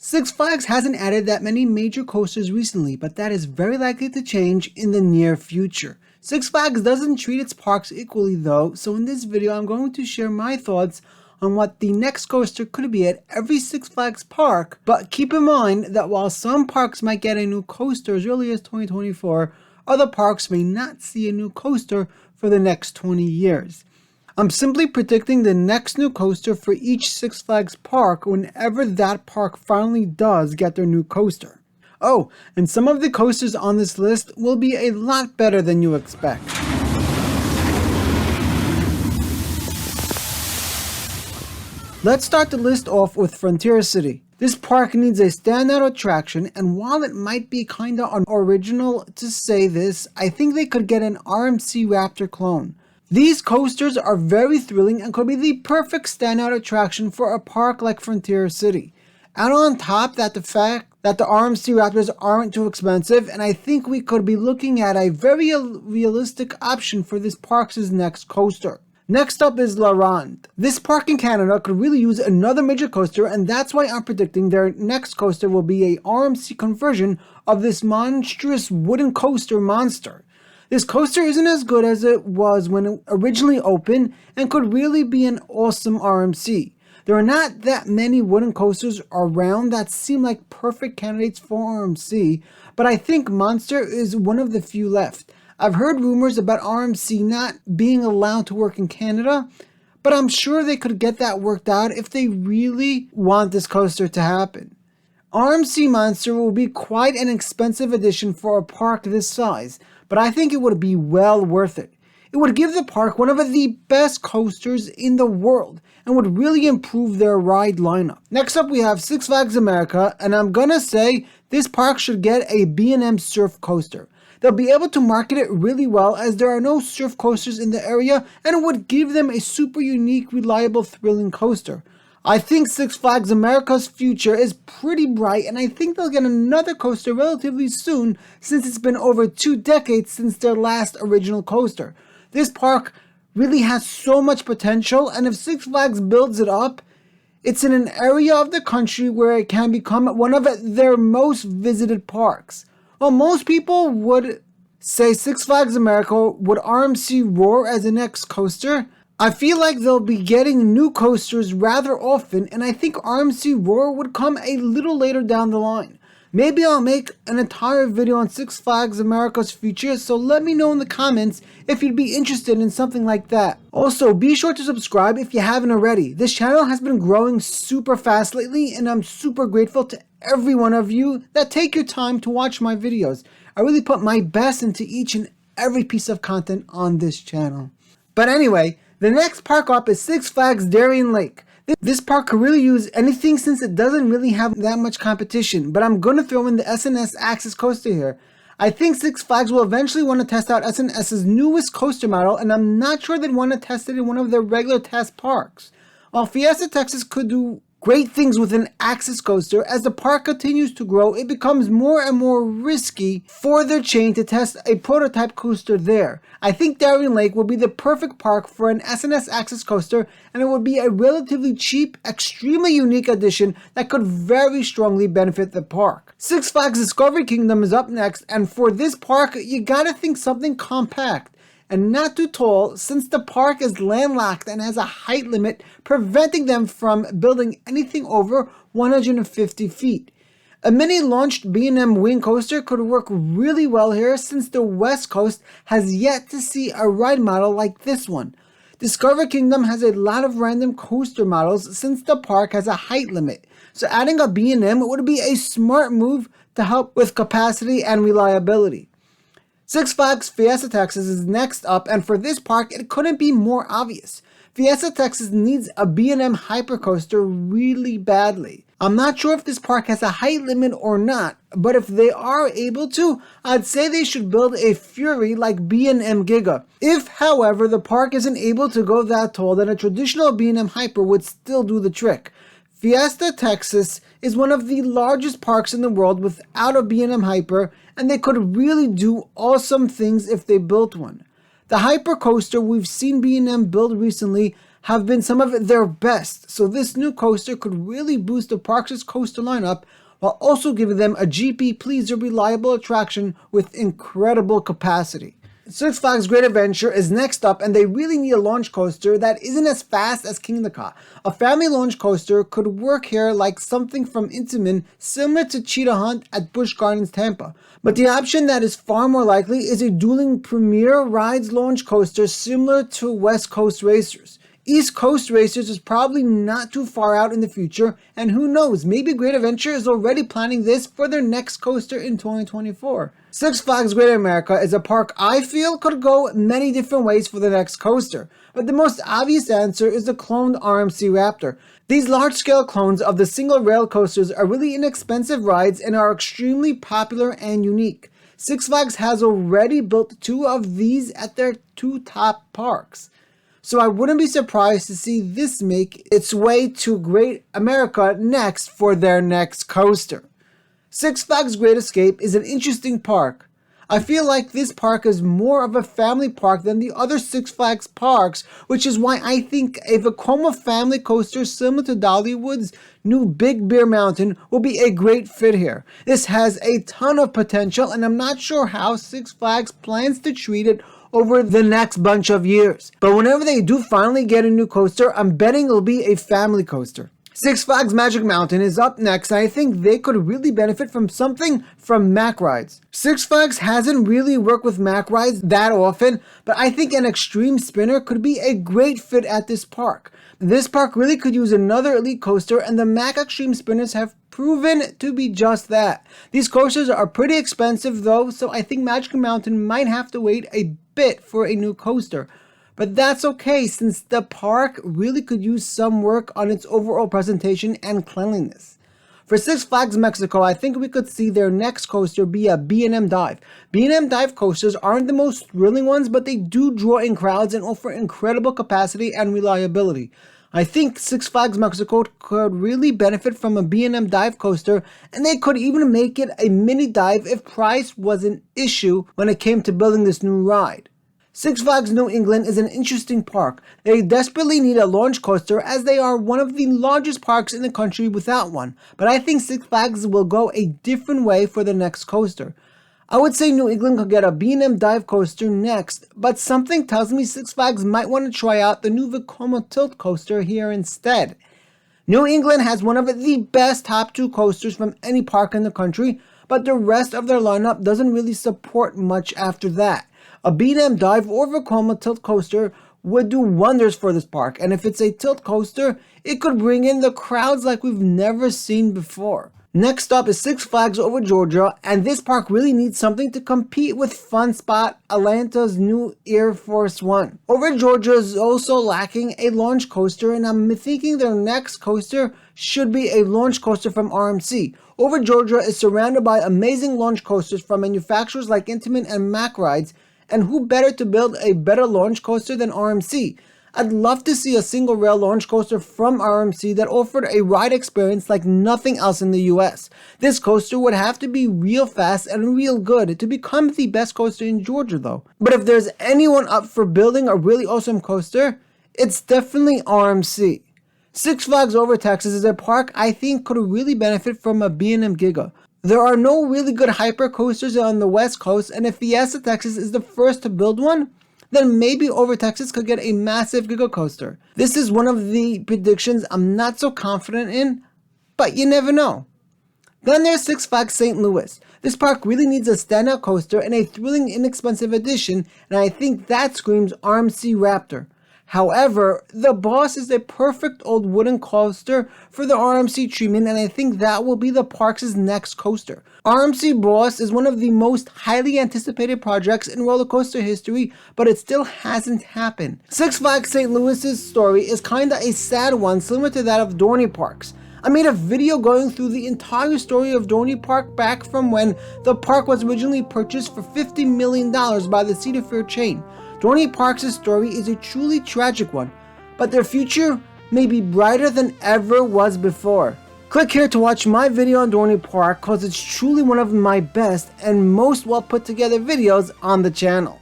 Six Flags hasn't added that many major coasters recently, but that is very likely to change in the near future. Six Flags doesn't treat its parks equally though, so in this video I'm going to share my thoughts on what the next coaster could be at every Six Flags park, but keep in mind that while some parks might get a new coaster as early as 2024, other parks may not see a new coaster for the next 20 years. I'm simply predicting the next new coaster for each Six Flags park whenever that park finally does get their new coaster. Oh, and some of the coasters on this list will be a lot better than you expect. Let's start the list off with Frontier City. This park needs a standout attraction, and while it might be kinda unoriginal to say this, I think they could get an RMC Raptor clone. These coasters are very thrilling and could be the perfect standout attraction for a park like Frontier City. And on top that the fact that the RMC Raptors aren't too expensive, and I think we could be looking at a very realistic option for this park's next coaster. Next up is Ronde. This park in Canada could really use another major coaster, and that's why I'm predicting their next coaster will be a RMC conversion of this monstrous wooden coaster monster. This coaster isn't as good as it was when it originally opened and could really be an awesome RMC. There are not that many wooden coasters around that seem like perfect candidates for RMC, but I think Monster is one of the few left. I've heard rumors about RMC not being allowed to work in Canada, but I'm sure they could get that worked out if they really want this coaster to happen. RMC Monster will be quite an expensive addition for a park this size, but I think it would be well worth it. It would give the park one of the best coasters in the world and would really improve their ride lineup. Next up we have Six Flags America, and I'm gonna say this park should get a B&M surf coaster. They'll be able to market it really well as there are no surf coasters in the area, and it would give them a super unique, reliable, thrilling coaster. I think Six Flags America's future is pretty bright, and I think they'll get another coaster relatively soon since it's been over 2 decades since their last original coaster. This park really has so much potential, and if Six Flags builds it up, it's in an area of the country where it can become one of their most visited parks. While most people would say Six Flags America would RMC Roar as the next coaster, I feel like they'll be getting new coasters rather often, and I think RMC Roar would come a little later down the line. Maybe I'll make an entire video on Six Flags America's future, so let me know in the comments if you'd be interested in something like that. Also, be sure to subscribe if you haven't already. This channel has been growing super fast lately, and I'm super grateful to every one of you that take your time to watch my videos. I really put my best into each and every piece of content on this channel. But anyway, the next park up is Six Flags Darien Lake. This park could really use anything since it doesn't really have that much competition, but I'm going to throw in the S&S Axis coaster here. I think Six Flags will eventually want to test out S&S's newest coaster model, and I'm not sure they'd want to test it in one of their regular test parks. While Fiesta, Texas could do great things with an Axis coaster, as the park continues to grow, it becomes more and more risky for their chain to test a prototype coaster there. I think Darien Lake will be the perfect park for an S&S Axis coaster, and it would be a relatively cheap, extremely unique addition that could very strongly benefit the park. Six Flags Discovery Kingdom is up next, and for this park, you gotta think something compact and not too tall, since the park is landlocked and has a height limit preventing them from building anything over 150 feet. A mini launched B&M wing coaster could work really well here, since the West Coast has yet to see a ride model like this one. Discover Kingdom has a lot of random coaster models since the park has a height limit, so adding a B&M would be a smart move to help with capacity and reliability. Six Flags Fiesta Texas is next up, and for this park it couldn't be more obvious. Fiesta Texas needs a B&M hypercoaster really badly. I'm not sure if this park has a height limit or not, but if they are able to, I'd say they should build a Fury like B&M Giga. If, however, the park isn't able to go that tall, then a traditional B&M Hyper would still do the trick. Fiesta Texas is one of the largest parks in the world without a B&M Hyper, and they could really do awesome things if they built one. The Hyper coaster we've seen B&M build recently have been some of their best, so this new coaster could really boost the park's coaster lineup while also giving them a GP pleaser reliable attraction with incredible capacity. Six Flags Great Adventure is next up, and they really need a launch coaster that isn't as fast as King of the Ka. A family launch coaster could work here like something from Intamin, similar to Cheetah Hunt at Busch Gardens, Tampa. But the option that is far more likely is a dueling Premier Rides launch coaster similar to West Coast Racers. East Coast Racers is probably not too far out in the future, and who knows, maybe Great Adventure is already planning this for their next coaster in 2024. Six Flags Great America is a park I feel could go many different ways for the next coaster, but the most obvious answer is the cloned RMC Raptor. These large-scale clones of the single rail coasters are really inexpensive rides and are extremely popular and unique. Six Flags has already built 2 of these at their 2 top parks. So I wouldn't be surprised to see this make its way to Great America next for their next coaster. Six Flags Great Escape is an interesting park. I feel like this park is more of a family park than the other Six Flags parks, which is why I think a Vekoma family coaster similar to Dollywood's new Big Bear Mountain will be a great fit here. This has a ton of potential, and I'm not sure how Six Flags plans to treat it over the next bunch of years. But whenever they do finally get a new coaster, I'm betting it'll be a family coaster. Six Flags Magic Mountain is up next, and I think they could really benefit from something from Mack rides. Six Flags hasn't really worked with Mack rides that often, but I think an extreme spinner could be a great fit at this park. This park really could use another elite coaster, and the Mack Extreme Spinners have proven to be just that. These coasters are pretty expensive though, so I think Magic Mountain might have to wait a bit for a new coaster. But that's okay, since the park really could use some work on its overall presentation and cleanliness. For Six Flags Mexico, I think we could see their next coaster be a B&M Dive. B&M Dive coasters aren't the most thrilling ones, but they do draw in crowds and offer incredible capacity and reliability. I think Six Flags Mexico could really benefit from a B&M Dive coaster, and they could even make it a mini dive if price was an issue when it came to building this new ride. Six Flags New England is an interesting park. They desperately need a launch coaster as they are one of the largest parks in the country without one, but I think Six Flags will go a different way for the next coaster. I would say New England could get a B&M Dive coaster next, but something tells me Six Flags might want to try out the new Vekoma Tilt coaster here instead. New England has one of the best top 2 coasters from any park in the country, but the rest of their lineup doesn't really support much after that. A B&M Dive or Vekoma Tilt coaster would do wonders for this park, and if it's a tilt coaster, it could bring in the crowds like we've never seen before. Next up is Six Flags Over Georgia, and this park really needs something to compete with Fun Spot Atlanta's new Air Force One. Over Georgia is also lacking a launch coaster, and I'm thinking their next coaster should be a launch coaster from RMC. Over Georgia is surrounded by amazing launch coasters from manufacturers like Intamin and Mack rides, and who better to build a better launch coaster than RMC? I'd love to see a single rail launch coaster from RMC that offered a ride experience like nothing else in the US. This coaster would have to be real fast and real good to become the best coaster in Georgia though. But if there's anyone up for building a really awesome coaster, it's definitely RMC. Six Flags Over Texas is a park I think could really benefit from a B&M Giga. There are no really good hyper coasters on the West Coast, and if Fiesta Texas is the first to build one, then maybe Over Texas could get a massive Giga coaster. This is one of the predictions I'm not so confident in, but you never know. Then there's Six Flags St. Louis. This park really needs a standout coaster and a thrilling, inexpensive addition, and I think that screams RMC Raptor. However, the Boss is a perfect old wooden coaster for the RMC treatment, and I think that will be the park's next coaster. RMC Boss is one of the most highly anticipated projects in roller coaster history, but it still hasn't happened. Six Flags St. Louis's story is kinda a sad one, similar to that of Dorney Parks. I made a video going through the entire story of Dorney Park back from when the park was originally purchased for $50 million by the Cedar Fair chain. Dorney Parks' story is a truly tragic one, but their future may be brighter than ever was before. Click here to watch my video on Dorney Park, cause it's truly one of my best and most well put together videos on the channel.